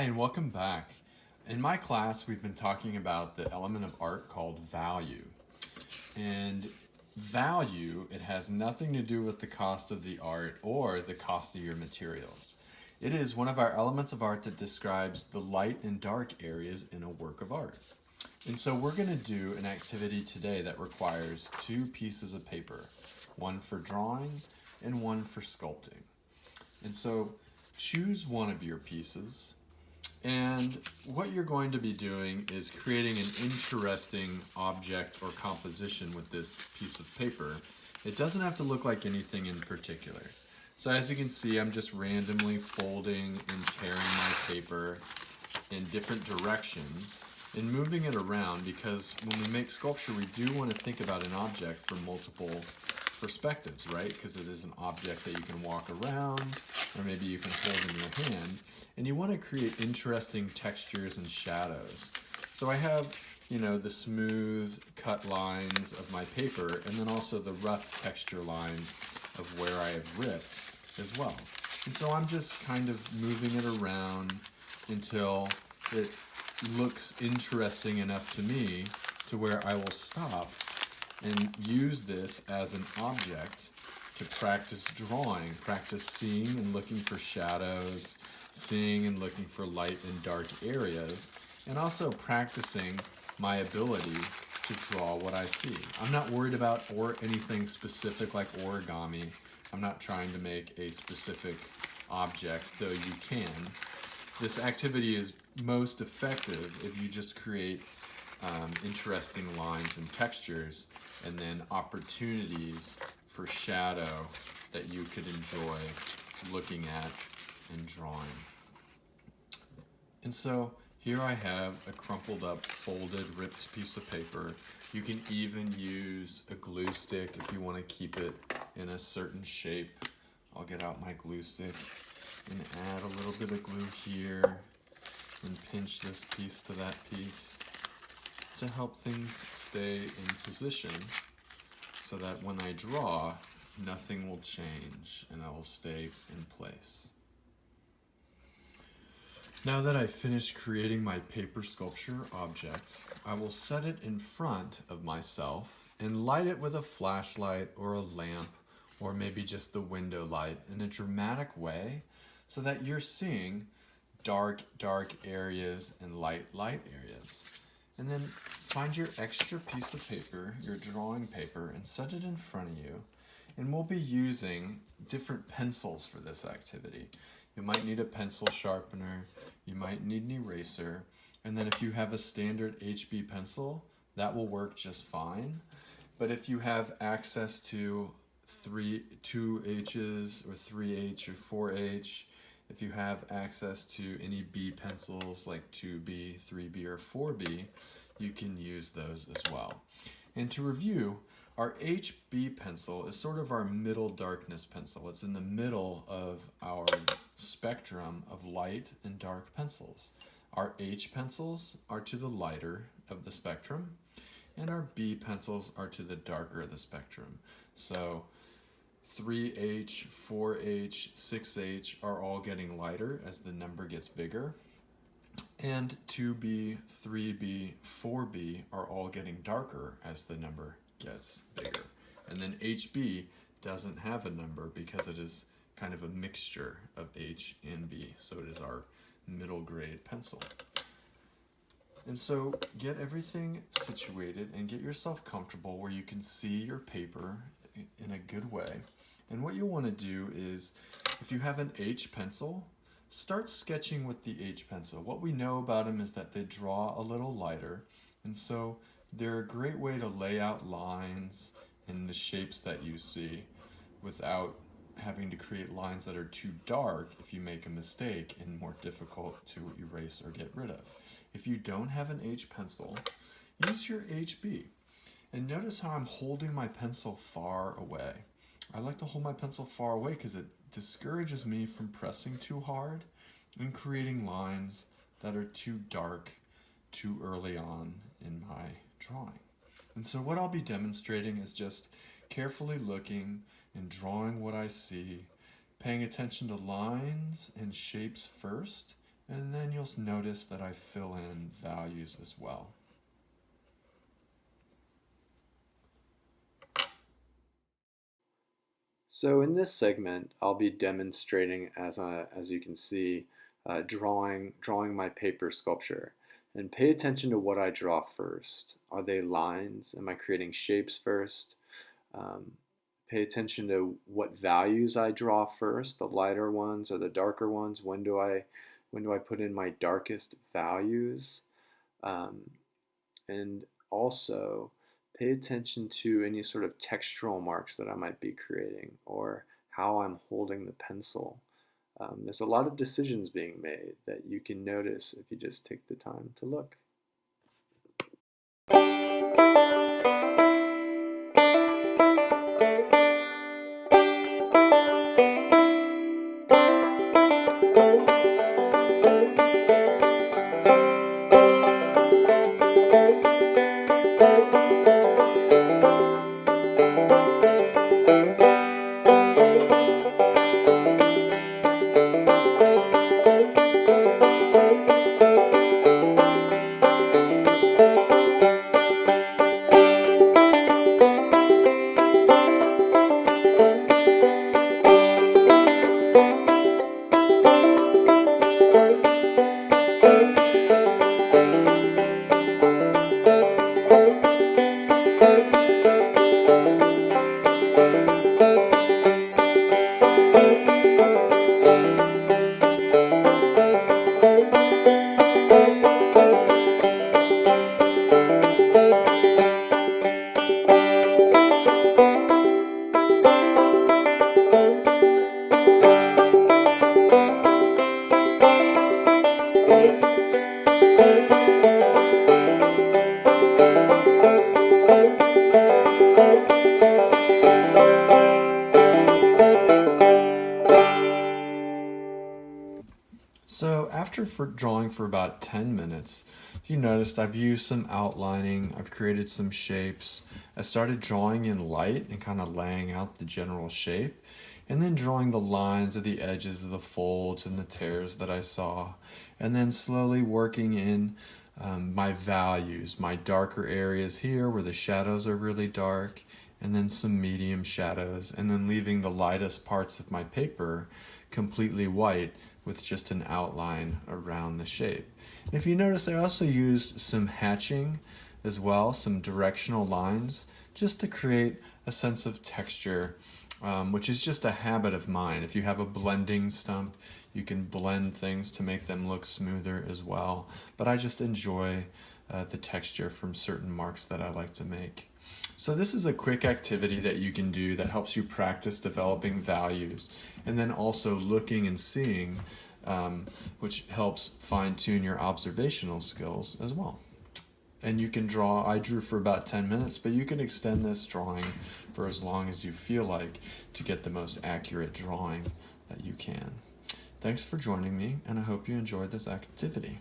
and welcome back. In my class, we've been talking about the element of art called value. And value, it has nothing to do with the cost of the art or the cost of your materials. It is one of our elements of art that describes the light and dark areas in a work of art. And so we're going to do an activity today that requires two pieces of paper, one for drawing and one for sculpting. And so choose one of your pieces, and what you're going to be doing is creating an interesting object or composition with this piece of paper. It doesn't have to look like anything in particular. So as you can see, I'm just randomly folding and tearing my paper in different directions and moving it around, because when we make sculpture, we do want to think about an object from multiple perspectives, right? Because it is an object that you can walk around, or maybe you can hold in your hand, and you want to create interesting textures and shadows. So I have, the smooth cut lines of my paper, and then also the rough texture lines of where I have ripped as well. And so I'm just kind of moving it around until it looks interesting enough to me to where I will stop and use this as an object to practice drawing, practice seeing and looking for shadows, seeing and looking for light and dark areas, and also practicing my ability to draw what I see. I'm not worried about anything specific like origami. I'm not trying to make a specific object, though you can. This activity is most effective if you just create interesting lines and textures, and then opportunities for shadow that you could enjoy looking at and drawing. And so here I have a crumpled up, folded, ripped piece of paper. You can even use a glue stick if you want to keep it in a certain shape. I'll get out my glue stick and add a little bit of glue here and pinch this piece to that piece to help things stay in position, so that when I draw, nothing will change and I will stay in place. Now that I've finished creating my paper sculpture object, I will set it in front of myself and light it with a flashlight or a lamp, or maybe just the window light, in a dramatic way, so that you're seeing dark areas and light areas. And then find your extra piece of paper, your drawing paper, and set it in front of you. And we'll be using different pencils for this activity. You might need a pencil sharpener, you might need an eraser, and then if you have a standard HB pencil, that will work just fine. But if you have access to 2H's or 3H or 4H, if you have access to any B pencils like 2B, 3B, or 4B, you can use those as well. And to review, our HB pencil is sort of our middle darkness pencil. It's in the middle of our spectrum of light and dark pencils. Our H pencils are to the lighter of the spectrum, and our B pencils are to the darker of the spectrum. So 3H, 4H, 6H are all getting lighter as the number gets bigger, and 2B, 3B, 4B are all getting darker as the number gets bigger. And then HB doesn't have a number because it is kind of a mixture of H and B, so it is our middle grade pencil. And so get everything situated and get yourself comfortable where you can see your paper in a good way. And what you'll want to do is, if you have an H pencil, start sketching with the H pencil. What we know about them is that they draw a little lighter, and so they're a great way to lay out lines and the shapes that you see without having to create lines that are too dark if you make a mistake and more difficult to erase or get rid of. If you don't have an H pencil, use your HB. And notice how I'm holding my pencil far away. I like to hold my pencil far away because it discourages me from pressing too hard and creating lines that are too dark too early on in my drawing. And so what I'll be demonstrating is just carefully looking and drawing what I see, paying attention to lines and shapes first, And then you'll notice that I fill in values as well. So in this segment, I'll be demonstrating, as you can see, drawing my paper sculpture. And pay attention to what I draw first. Are they lines? Am I creating shapes first? Um, Pay attention to what values I draw first, the lighter ones or the darker ones. When do I put in my darkest values? Um, and also pay attention to any sort of textural marks that I might be creating or how I'm holding the pencil. There's a lot of decisions being made that you can notice if you just take the time to look. So after drawing for about 10 minutes, you noticed I've used some outlining, I've created some shapes. I started drawing in light and kind of laying out the general shape, and then drawing the lines of the edges of the folds and the tears that I saw, and then slowly working in my values, my darker areas here where the shadows are really dark, and then some medium shadows, and then leaving the lightest parts of my paper completely white with just an outline around the shape. If you notice, I also used some hatching as well, some directional lines, just to create a sense of texture, which is just a habit of mine. If you have a blending stump, you can blend things to make them look smoother as well. But I just enjoy the texture from certain marks that I like to make. So this is a quick activity that you can do that helps you practice developing values and then also looking and seeing, which helps fine-tune your observational skills as well. And you can draw, I drew for about 10 minutes, but you can extend this drawing for as long as you feel like to get the most accurate drawing that you can. Thanks for joining me, and I hope you enjoyed this activity.